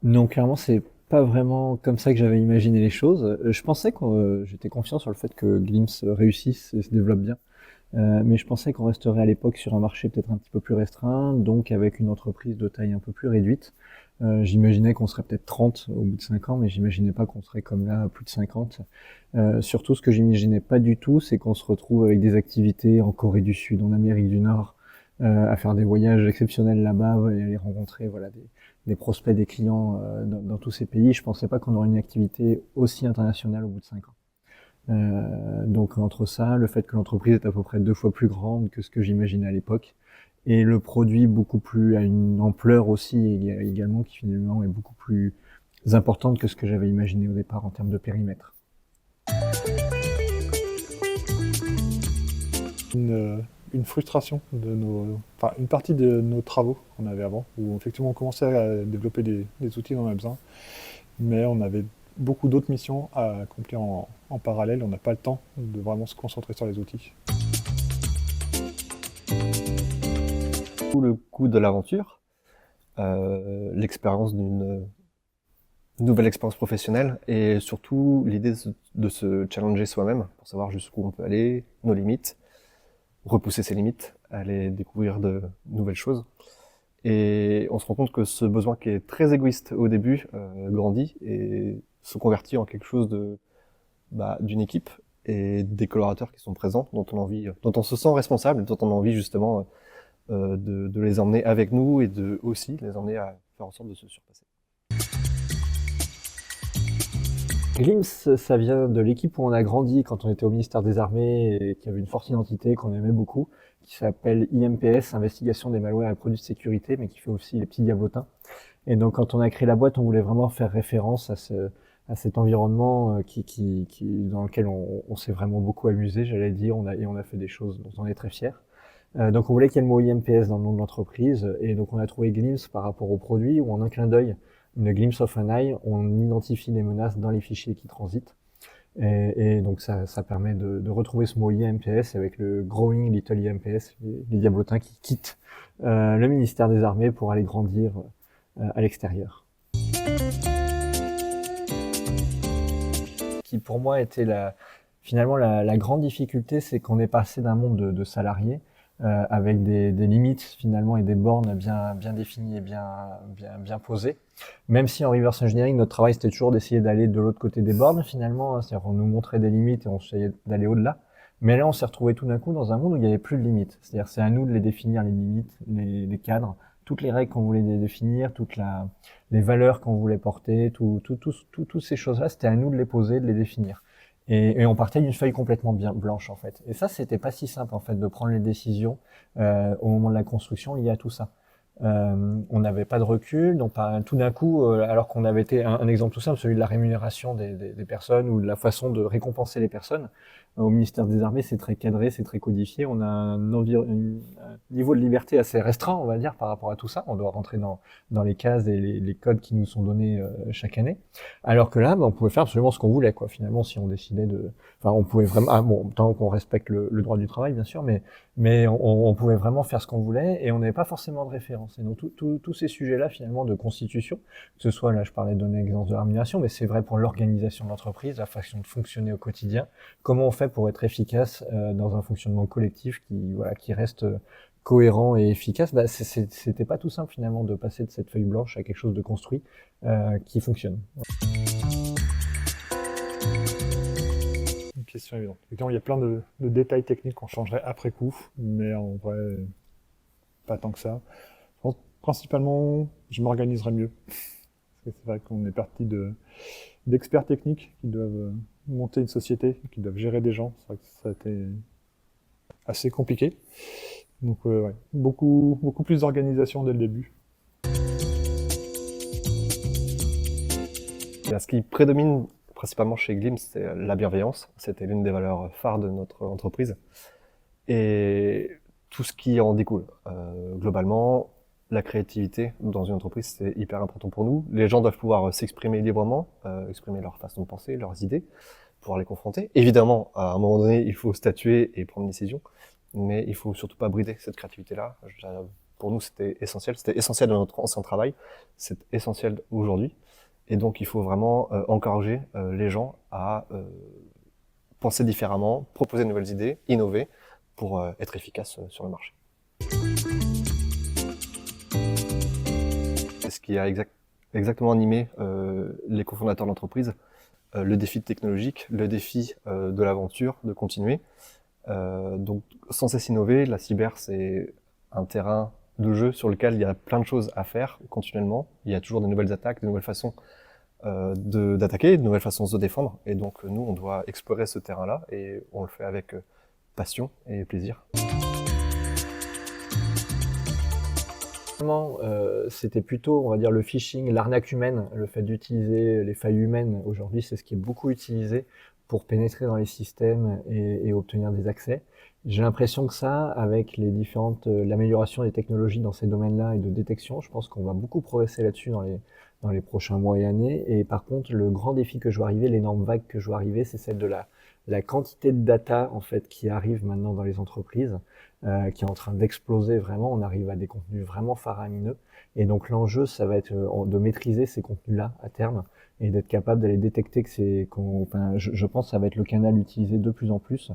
Non, clairement, c'est pas vraiment comme ça que j'avais imaginé les choses. Je pensais j'étais confiant sur le fait que Glimpse réussisse et se développe bien. Mais je pensais qu'on resterait à l'époque sur un marché peut-être un petit peu plus restreint, donc avec une entreprise de taille un peu plus réduite. J'imaginais qu'on serait peut-être 30 au bout de 5 ans, mais j'imaginais pas qu'on serait comme là à plus de 50. Surtout, ce que j'imaginais pas du tout, c'est qu'on se retrouve avec des activités en Corée du Sud, en Amérique du Nord, à faire des voyages exceptionnels là-bas et aller rencontrer voilà, des prospects, des clients dans tous ces pays. Je pensais pas qu'on aurait une activité aussi internationale au bout de 5 ans. Donc entre ça, le fait que l'entreprise est à peu près 2 fois plus grande que ce que j'imaginais à l'époque, et le produit beaucoup plus à une ampleur aussi également qui finalement est beaucoup plus importante que ce que j'avais imaginé au départ en termes de périmètre. Une frustration enfin, une partie de nos travaux qu'on avait avant, où effectivement on commençait à développer des outils dont on a besoin, mais on avait beaucoup d'autres missions à accomplir en parallèle, on n'a pas le temps de vraiment se concentrer sur les outils. Tout le coût de l'aventure, l'expérience d'une nouvelle expérience professionnelle et surtout l'idée de se challenger soi-même pour savoir jusqu'où on peut aller, nos limites, repousser ses limites, aller découvrir de nouvelles choses. Et on se rend compte que ce besoin qui est très égoïste au début grandit et se convertit en quelque chose d'une équipe et des collaborateurs qui sont présents, dont on se sent responsable, dont on a envie justement de les emmener avec nous et de aussi les emmener à faire en sorte de se surpasser. Glimpse, ça vient de l'équipe où on a grandi quand on était au ministère des Armées et qui avait une forte identité qu'on aimait beaucoup, qui s'appelle IMPS, Investigation des malwares et produits de sécurité, mais qui fait aussi les petits diablotins. Et donc quand on a créé la boîte, on voulait vraiment faire référence à cet environnement dans lequel on s'est vraiment beaucoup amusé, j'allais dire, et on a fait des choses dont on est très fiers. Donc on voulait qu'il y ait le mot IMPS dans le nom de l'entreprise, et donc on a trouvé Glimpse par rapport au produit, où en un clin d'œil, une glimpse of an eye, on identifie les menaces dans les fichiers qui transitent. Et donc ça permet de retrouver ce mot IMPS avec le Growing Little IMPS, les diablotins qui quittent le ministère des Armées pour aller grandir à l'extérieur. Qui pour moi était finalement la grande difficulté, c'est qu'on est passé d'un monde de salariés avec des limites finalement et des bornes bien définies et bien posées. Même si en reverse engineering, notre travail c'était toujours d'essayer d'aller de l'autre côté des bornes finalement, c'est-à-dire qu'on nous montrait des limites et on essayait d'aller au-delà. Mais là, on s'est retrouvé tout d'un coup dans un monde où il n'y avait plus de limites. C'est-à-dire c'est à nous de les définir, les limites, les cadres, toutes les règles qu'on voulait définir, les valeurs qu'on voulait porter, toutes ces choses-là, c'était à nous de les poser, de les définir. Et on partait d'une feuille complètement bien blanche en fait. Et ça, c'était pas si simple en fait de prendre les décisions au moment de la construction liées à tout ça. On n'avait pas de recul, donc tout d'un coup, alors qu'on avait été un exemple tout simple, celui de la rémunération des personnes ou de la façon de récompenser les personnes. Au ministère des Armées, c'est très cadré, c'est très codifié. On a un niveau de liberté assez restreint, on va dire, par rapport à tout ça. On doit rentrer dans les cases et les codes qui nous sont donnés chaque année. Alors que là, on pouvait faire absolument ce qu'on voulait, quoi. Finalement, si on décidait enfin, on pouvait vraiment, tant qu'on respecte le droit du travail, bien sûr, mais on pouvait vraiment faire ce qu'on voulait et on n'avait pas forcément de référence. Et donc tous ces sujets-là, finalement, de constitution, que ce soit, là, je parlais de donner l'exemple de la rémunération, mais c'est vrai pour l'organisation de l'entreprise, la façon de fonctionner au quotidien. Comment on fait pour être efficace dans un fonctionnement collectif qui reste cohérent et efficace? C'était pas tout simple finalement de passer de cette feuille blanche à quelque chose de construit qui fonctionne. Une question évidente. Effectivement, il y a plein de détails techniques qu'on changerait après coup, mais en vrai, pas tant que ça. Je pense principalement, je m'organiserais mieux. Parce que c'est vrai qu'on est parti d'experts techniques qui doivent monter une société, qui doivent gérer des gens. C'est vrai que ça a été assez compliqué. Donc ouais, beaucoup plus d'organisation dès le début. Ce qui prédomine principalement chez Glimpse, c'est la bienveillance. C'était l'une des valeurs phares de notre entreprise. Et tout ce qui en découle. Globalement, la créativité dans une entreprise, c'est hyper important pour nous. Les gens doivent pouvoir s'exprimer librement, exprimer leur façon de penser, leurs idées, pouvoir les confronter. Évidemment, à un moment donné, il faut statuer et prendre une décision, mais il faut surtout pas brider cette créativité-là. pour nous, c'était essentiel dans notre ancien travail, c'est essentiel aujourd'hui. Et donc, il faut vraiment encourager les gens à penser différemment, proposer de nouvelles idées, innover pour être efficace sur le marché. C'est ce qui a exactement animé les cofondateurs de l'entreprise, le défi technologique, le défi de l'aventure, de continuer. Donc, sans cesse innover, la cyber, c'est un terrain de jeu sur lequel il y a plein de choses à faire continuellement. Il y a toujours de nouvelles attaques, de nouvelles façons d'attaquer, de nouvelles façons de se défendre. Et donc, nous, on doit explorer ce terrain-là et on le fait avec passion et plaisir. C'était plutôt, on va dire, le phishing, l'arnaque humaine, le fait d'utiliser les failles humaines. Aujourd'hui, c'est ce qui est beaucoup utilisé pour pénétrer dans les systèmes et obtenir des accès. J'ai l'impression que ça, avec l'amélioration des technologies dans ces domaines-là et de détection, je pense qu'on va beaucoup progresser là-dessus dans les prochains mois et années. Et par contre, le grand défi que je vois arriver, l'énorme vague que je vois arriver, c'est celle de la quantité de data en fait qui arrive maintenant dans les entreprises, qui est en train d'exploser vraiment. On arrive à des contenus vraiment faramineux. Et donc l'enjeu, ça va être de maîtriser ces contenus-là à terme et d'être capable d'aller détecter je pense que ça va être le canal utilisé de plus en plus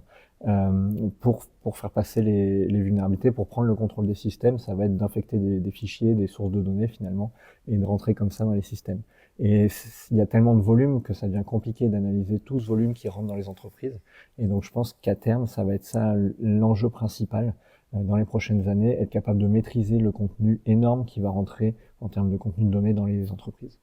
pour faire passer les vulnérabilités, pour prendre le contrôle des systèmes. Ça va être d'infecter des fichiers, des sources de données finalement, et de rentrer comme ça dans les systèmes. Et il y a tellement de volume que ça devient compliqué d'analyser tout ce volume qui rentre dans les entreprises. Et donc je pense qu'à terme, ça va être ça l'enjeu principal dans les prochaines années, être capable de maîtriser le contenu énorme qui va rentrer en termes de contenu de données dans les entreprises.